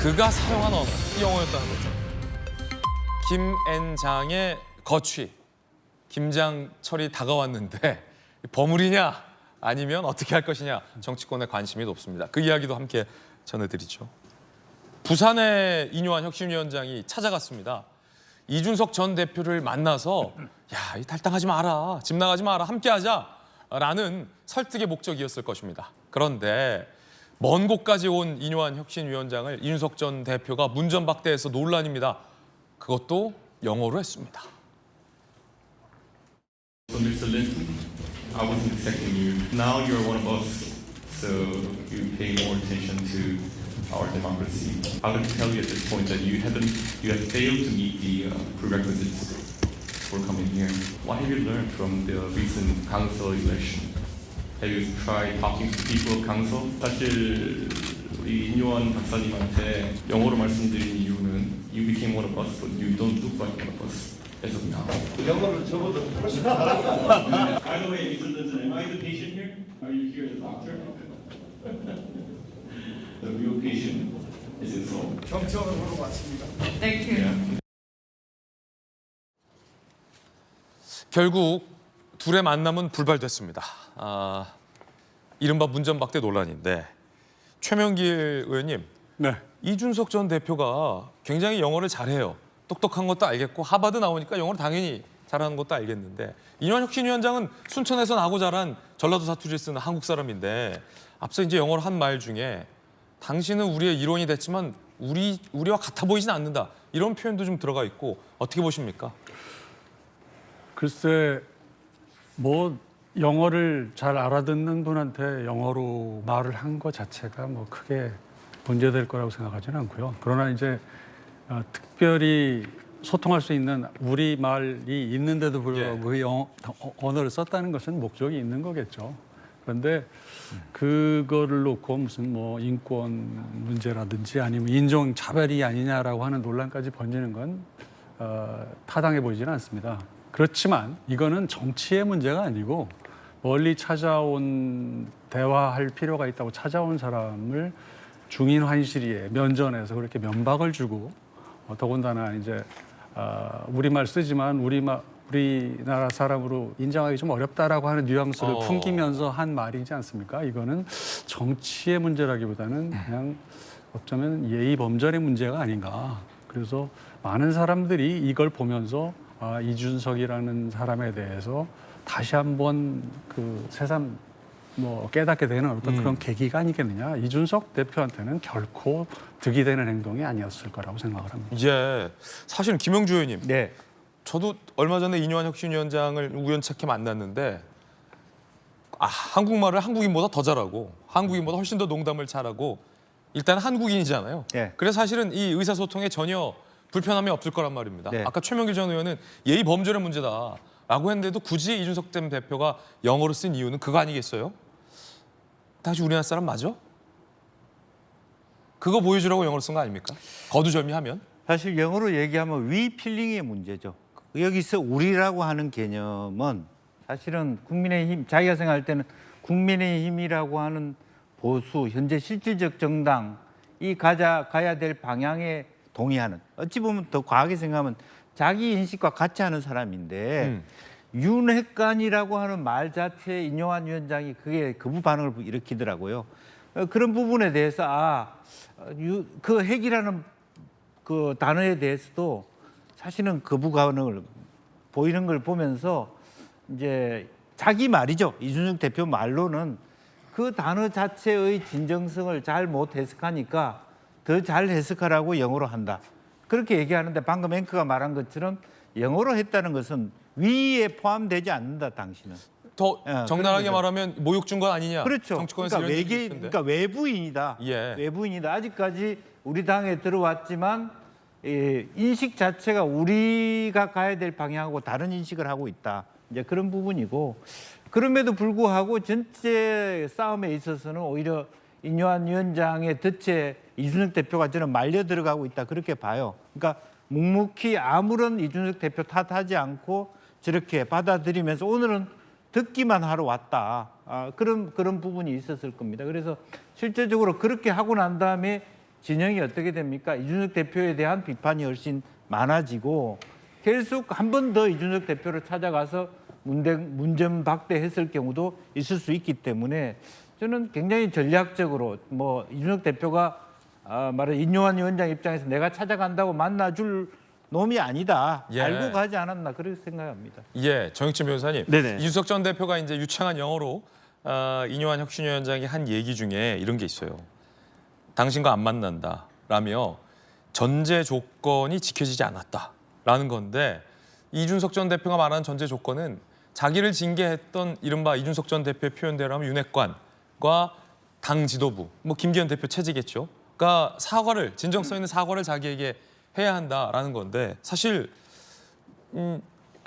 그가 사용한 언어, 영어였다는 거죠. 김앤장의 거취. 김장철이 다가왔는데 버무리냐 아니면 어떻게 할 것이냐 정치권의 관심이 높습니다. 그 이야기도 함께 전해드리죠. 부산에 이뇨한 혁신위원장이 찾아갔습니다. 이준석 전 대표를 만나서 야, 이 탈당하지 마라, 집 나가지 마라, 함께하자라는 설득의 목적이었을 것입니다. 그런데 먼 곳까지 온 이뇨한 혁신위원장을 이준석 전 대표가 문전박대해서 논란입니다. 그것도 영어로 했습니다. So Mr. Linton, I wasn't expecting you. Now you're one of us, so you pay more attention to our democracy. I would tell you at this point that you have failed to meet the prerequisites for coming here. What have you learned from the recent council election? Have you tried talking to people of council? 사실 우리 인요한 박사님한테 영어로 말씀드린 이유는 you became one of us, but you don't look like one of us. As of now. 영어를 적어도 훨씬 By the way, Mr. Linton, am I the patient here? Are you here as a doctor? The real patient is in Seoul. 경청을 보러 왔습니다. Thank you. 결국 둘의 만남은 불발됐습니다. 이른바 문전박대 논란인데 최명길 의원님, 네. 이준석 전 대표가 굉장히 영어를 잘해요. 똑똑한 것도 알겠고 하버드 나오니까 영어를 당연히 잘하는 것도 알겠는데 이뇨한 혁신위원장은 순천에서 나고 자란 전라도 사투리를 쓰는 한국 사람인데 앞서 이제 영어로 한 말 중에 당신은 우리의 일원이 됐지만 우리와 같아 보이진 않는다. 이런 표현도 좀 들어가 있고 어떻게 보십니까? 글쎄 뭐 영어를 잘 알아듣는 분한테 영어로 말을 한 것 자체가 뭐 크게 문제될 거라고 생각하지는 않고요. 그러나 이제 특별히 소통할 수 있는 우리말이 있는데도 불구하고 그 언어를 썼다는 것은 목적이 있는 거겠죠. 그런데 그거를 놓고 무슨 뭐 인권 문제라든지 아니면 인종 차별이 아니냐라고 하는 논란까지 번지는 건 타당해 보이지는 않습니다. 그렇지만 이거는 정치의 문제가 아니고 멀리 찾아온 대화할 필요가 있다고 찾아온 사람을 중인 환시리에 면전에서 그렇게 면박을 주고 더군다나 이제 우리말 쓰지만 우리나라 사람으로 인정하기 좀 어렵다라고 하는 뉘앙스를 풍기면서 한 말이지 않습니까? 이거는 정치의 문제라기보다는 그냥 어쩌면 예의 범절의 문제가 아닌가. 그래서 많은 사람들이 이걸 보면서 이준석이라는 사람에 대해서 다시 한번 그 새삼 깨닫게 되는 어떤 그런 계기가 아니겠느냐. 이준석 대표한테는 결코 득이 되는 행동이 아니었을 거라고 생각을 합니다. 예, 사실은 김영주 의원님. 네. 저도 얼마 전에 이뇨한 혁신위원장을 우연찮게 만났는데 한국말을 한국인보다 더 잘하고 한국인보다 훨씬 더 농담을 잘하고 일단 한국인이잖아요. 네. 그래서 사실은 이 의사소통에 전혀 불편함이 없을 거란 말입니다. 네. 아까 최명길 전 의원은 예의 범절의 문제다라고 했는데도 굳이 이준석 전 대표가 영어를 쓴 이유는 그거 아니겠어요? 다시 우리나라 사람 맞아? 그거 보여주라고 영어를 쓴 거 아닙니까? 거두절미하면? 사실 영어로 얘기하면 위필링의 문제죠. 여기서 우리라고 하는 개념은 사실은 국민의힘, 자기가 생각할 때는 국민의힘이라고 하는 보수, 현재 실질적 정당이 가야 될 방향에 동의하는, 어찌 보면 더 과하게 생각하면 자기 인식과 같이 하는 사람인데 윤핵관이라고 하는 말 자체에 이뇨한 위원장이 그게 거부 반응을 일으키더라고요. 그런 부분에 대해서 그 핵이라는 그 단어에 대해서도 사실은 거부 반응을 보이는 걸 보면서 이제 자기 말이죠. 이준석 대표 말로는 그 단어 자체의 진정성을 잘 못 해석하니까 더 잘 해석하라고 영어로 한다. 그렇게 얘기하는데 방금 앵커가 말한 것처럼 영어로 했다는 것은 위에 포함되지 않는다, 당신은. 더 적나라하게 말하면 모욕 준 건 아니냐? 그렇죠. 정치권에서 그러니까 외부인이다. 예. 외부인이다. 아직까지 우리 당에 들어왔지만 인식 자체가 우리가 가야 될 방향하고 다른 인식을 하고 있다. 이제 그런 부분이고, 그럼에도 불구하고 전체 싸움에 있어서는 오히려 이뇨한 위원장의 덫에 이준석 대표가 저는 말려 들어가고 있다, 그렇게 봐요. 그러니까 묵묵히 아무런 이준석 대표 탓하지 않고 저렇게 받아들이면서 오늘은 듣기만 하러 왔다. 그런 부분이 있었을 겁니다. 그래서 실제적으로 그렇게 하고 난 다음에 진영이 어떻게 됩니까? 이준석 대표에 대한 비판이 훨씬 많아지고 계속 한 번 더 이준석 대표를 찾아가서 문전박대했을 경우도 있을 수 있기 때문에 저는 굉장히 전략적으로 뭐 이준석 대표가 말해 인요한 위원장 입장에서 내가 찾아간다고 만나줄 놈이 아니다. 예. 알고 가지 않았나 그렇게 생각합니다. 예, 정익진 변호사님. 네네. 이준석 전 대표가 이제 유창한 영어로 이뇨한 혁신위원장이 한 얘기 중에 이런 게 있어요. 당신과 안 만난다라며 전제 조건이 지켜지지 않았다라는 건데 이준석 전 대표가 말하는 전제 조건은 자기를 징계했던 이른바 이준석 전 대표의 표현대로 하면 윤핵관과 당 지도부, 뭐 김기현 대표 체제겠죠. 그러니까 사과를 진정성 있는 사과를 자기에게 해야 한다라는 건데 사실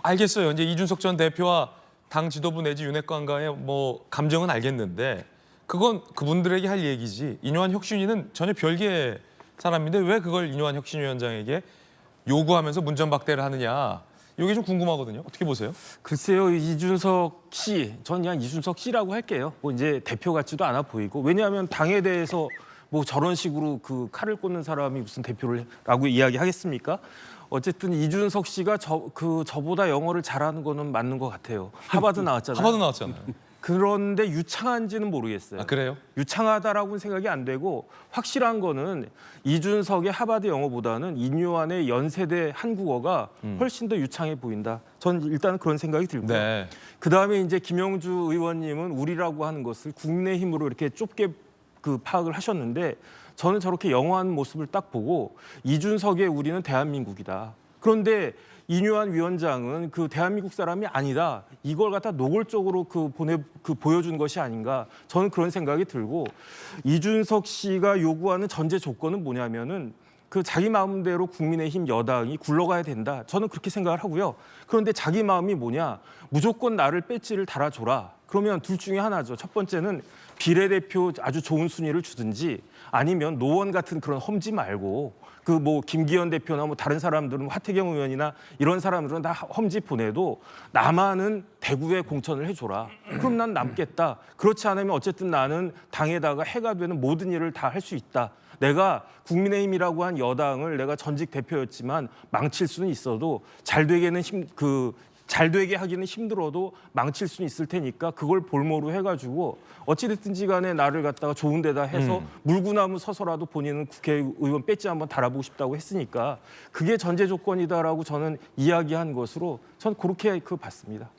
알겠어요. 이제 이준석 전 대표와 당 지도부 내지 윤핵관과의 뭐 감정은 알겠는데 그건 그분들에게 할 얘기지. 이뇨한 혁신위는 전혀 별개의 사람인데 왜 그걸 이뇨한 혁신위원장에게 요구하면서 문전박대를 하느냐. 이게 좀 궁금하거든요. 어떻게 보세요? 글쎄요, 이준석 씨, 전 그냥 이준석 씨라고 할게요. 뭐 이제 대표 같지도 않아 보이고 왜냐하면 당에 대해서 뭐 저런 식으로 그 칼을 꽂는 사람이 무슨 대표를라고 이야기하겠습니까? 어쨌든 이준석 씨가 저보다 영어를 잘하는 거는 맞는 것 같아요. 하버드 나왔잖아요. 하버드 나왔잖아요. 그런데 유창한지는 모르겠어요. 아 그래요? 유창하다라고는 생각이 안 되고 확실한 거는 이준석의 하버드 영어보다는 인요한의 연세대 한국어가 훨씬 더 유창해 보인다. 전 일단 그런 생각이 들고요. 네. 그다음에 이제 김영주 의원님은 우리라고 하는 것을 국내힘으로 이렇게 좁게 그 파악을 하셨는데 저는 저렇게 영어한 모습을 딱 보고 이준석의 우리는 대한민국이다. 그런데 이뇨한 위원장은 그 대한민국 사람이 아니다. 이걸 갖다 노골적으로 보여준 것이 아닌가. 저는 그런 생각이 들고 이준석 씨가 요구하는 전제 조건은 뭐냐면은 그 자기 마음대로 국민의힘 여당이 굴러가야 된다. 저는 그렇게 생각을 하고요. 그런데 자기 마음이 뭐냐? 무조건 나를 배지를 달아줘라. 그러면 둘 중에 하나죠. 첫 번째는 비례대표 아주 좋은 순위를 주든지 아니면 노원 같은 그런 험지 말고 그 뭐 김기현 대표나 뭐 다른 사람들은 하태경 의원이나 이런 사람들은 다 험지 보내도 나만은 대구에 공천을 해줘라. 그럼 난 남겠다. 그렇지 않으면 어쨌든 나는 당에다가 해가 되는 모든 일을 다 할 수 있다. 내가 국민의힘이라고 한 여당을 내가 전직 대표였지만 망칠 수는 있어도 잘 되게 하기는 힘들어도 망칠 수는 있을 테니까 그걸 볼모로 해가지고 어찌됐든지 간에 나를 갖다가 좋은 데다 해서 물구나무 서서라도 본인은 국회의원 배지 한번 달아보고 싶다고 했으니까 그게 전제 조건이다라고 저는 이야기한 것으로 전 그렇게 봤습니다.